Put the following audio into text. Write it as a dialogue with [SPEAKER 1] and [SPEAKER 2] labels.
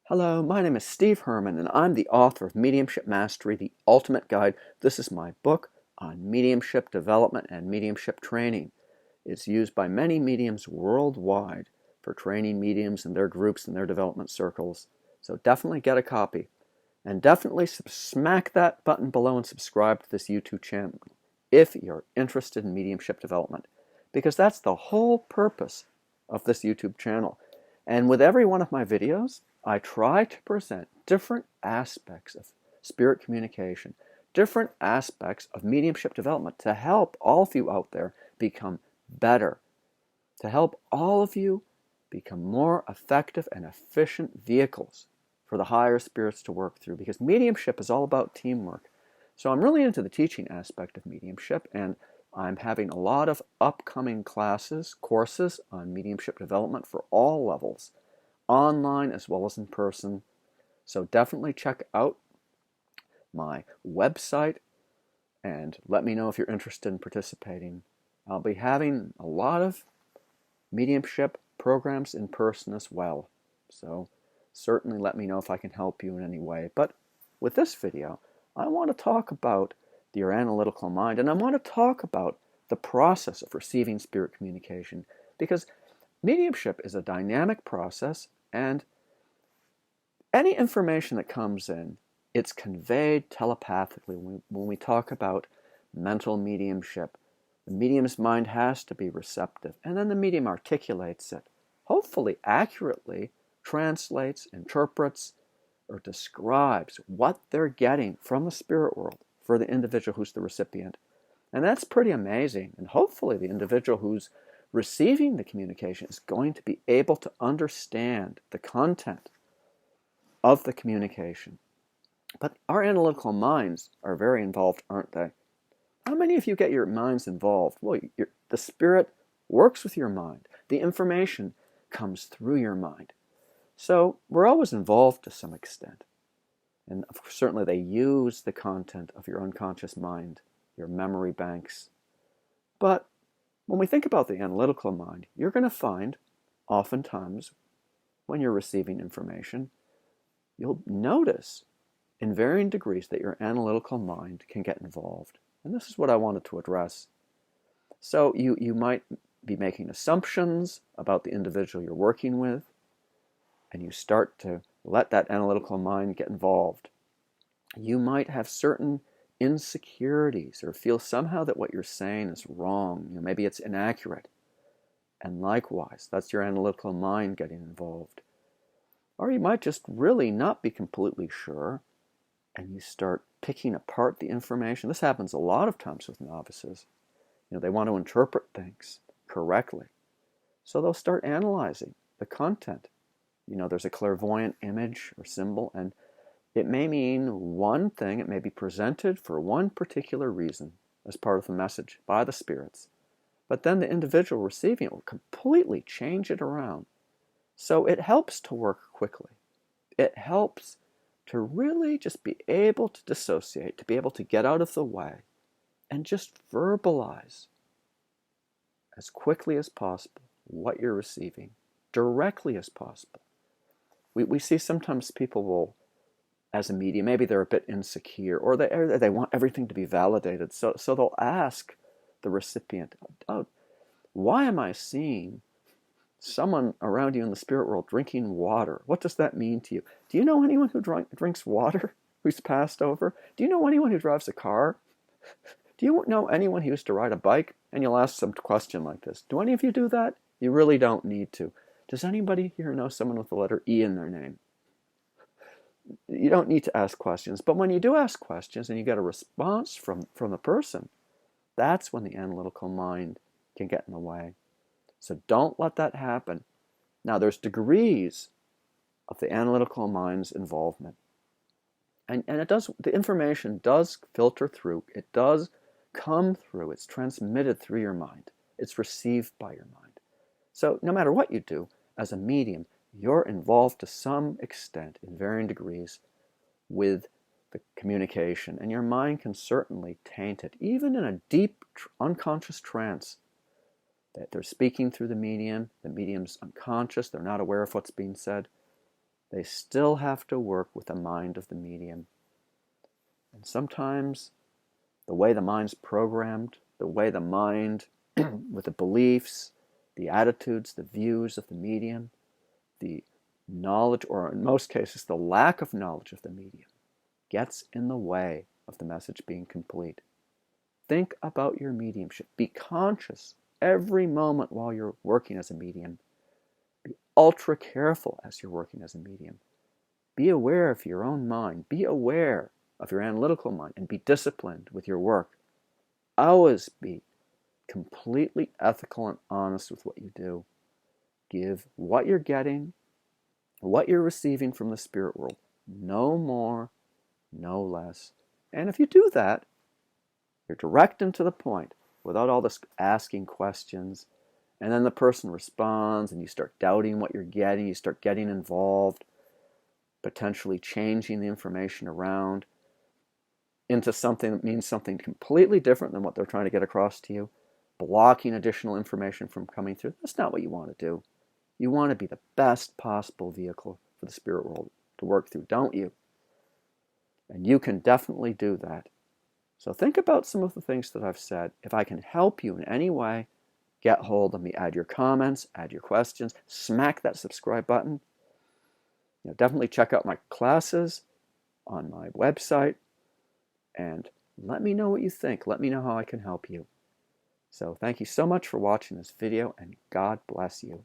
[SPEAKER 1] Hello, my name is Steve Herman, and I'm the author of Mediumship Mastery, the Ultimate Guide. This is my book on mediumship development and mediumship training. It's used by many mediums worldwide for training mediums and their groups and their development circles. So definitely get a copy. And definitely smack that button below and subscribe to this YouTube channel if you're interested in mediumship development, because that's the whole purpose of this YouTube channel. And with every one of my videos, I try to present different aspects of spirit communication, different aspects of mediumship development to help all of you out there become better, to help all of you become more effective and efficient vehicles for the higher spirits to work through, because mediumship is all about teamwork. So I'm really into the teaching aspect of mediumship, and I'm having a lot of upcoming courses on mediumship development for all levels, online as well as in person. So definitely check out my website and let me know if you're interested in participating. I'll be having a lot of mediumship programs in person as well. So certainly let me know if I can help you in any way. But with this video, I want to talk about your analytical mind, and I want to talk about the process of receiving spirit communication, because mediumship is a dynamic process, and any information that comes in, it's conveyed telepathically. When we talk about mental mediumship, the medium's mind has to be receptive, and then the medium articulates it, hopefully accurately translates, interprets, or describes what they're getting from the spirit world for the individual who's the recipient. And that's pretty amazing. And hopefully the individual who's receiving the communication is going to be able to understand the content of the communication. But our analytical minds are very involved, aren't they? How many of you get your minds involved? Well, the spirit works with your mind. The information comes through your mind. So we're always involved to some extent. And certainly they use the content of your unconscious mind, your memory banks. But when we think about the analytical mind, you're going to find oftentimes when you're receiving information, you'll notice in varying degrees that your analytical mind can get involved. And this is what I wanted to address. So you might be making assumptions about the individual you're working with, and you start to let that analytical mind get involved. You might have certain insecurities or feel somehow that what you're saying is wrong. Maybe it's inaccurate. And likewise, that's your analytical mind getting involved. Or you might just really not be completely sure, and you start picking apart the information. This happens a lot of times with novices. They want to interpret things correctly. So they'll start analyzing the content. There's a clairvoyant image or symbol, and it may mean one thing. It may be presented for one particular reason as part of the message by the spirits. But then the individual receiving it will completely change it around. So it helps to work quickly. It helps to really just be able to dissociate, to be able to get out of the way and just verbalize as quickly as possible what you're receiving, directly as possible. We see sometimes people will, as a medium, maybe they're a bit insecure, or they want everything to be validated. So they'll ask the recipient, "Oh, why am I seeing someone around you in the spirit world drinking water? What does that mean to you? Do you know anyone who drinks water who's passed over? Do you know anyone who drives a car? Do you know anyone who used to ride a bike?" And you'll ask some question like this. Do any of you do that? You really don't need to. Does anybody here know someone with the letter E in their name? You don't need to ask questions, but when you do ask questions and you get a response from the person, that's when the analytical mind can get in the way. So don't let that happen. Now, there's degrees of the analytical mind's involvement. And the information does filter through. It does come through. It's transmitted through your mind. It's received by your mind. So no matter what you do, as a medium, you're involved to some extent in varying degrees with the communication, and your mind can certainly taint it, even in a deep unconscious trance. That they're speaking through the medium's unconscious, they're not aware of what's being said. They still have to work with the mind of the medium. And sometimes the way the mind's programmed, the way the mind, with the beliefs, the attitudes, the views of the medium, the knowledge, or in most cases, the lack of knowledge of the medium, gets in the way of the message being complete. Think about your mediumship. Be conscious every moment while you're working as a medium. Be ultra careful as you're working as a medium. Be aware of your own mind. Be aware of your analytical mind, and be disciplined with your work. Always be completely ethical and honest with what you do. Give what you're getting, what you're receiving from the spirit world. No more, no less. And if you do that, you're direct and to the point, without all this asking questions. And then the person responds, and you start doubting what you're getting. You start getting involved, potentially changing the information around into something that means something completely different than what they're trying to get across to you, blocking additional information from coming through. That's not what you want to do. You want to be the best possible vehicle for the spirit world to work through, don't you? And you can definitely do that. So think about some of the things that I've said. If I can help you in any way, get hold of me. Add your comments, add your questions, smack that subscribe button. Definitely check out my classes on my website, and let me know what you think. Let me know how I can help you. So thank you so much for watching this video, and God bless you.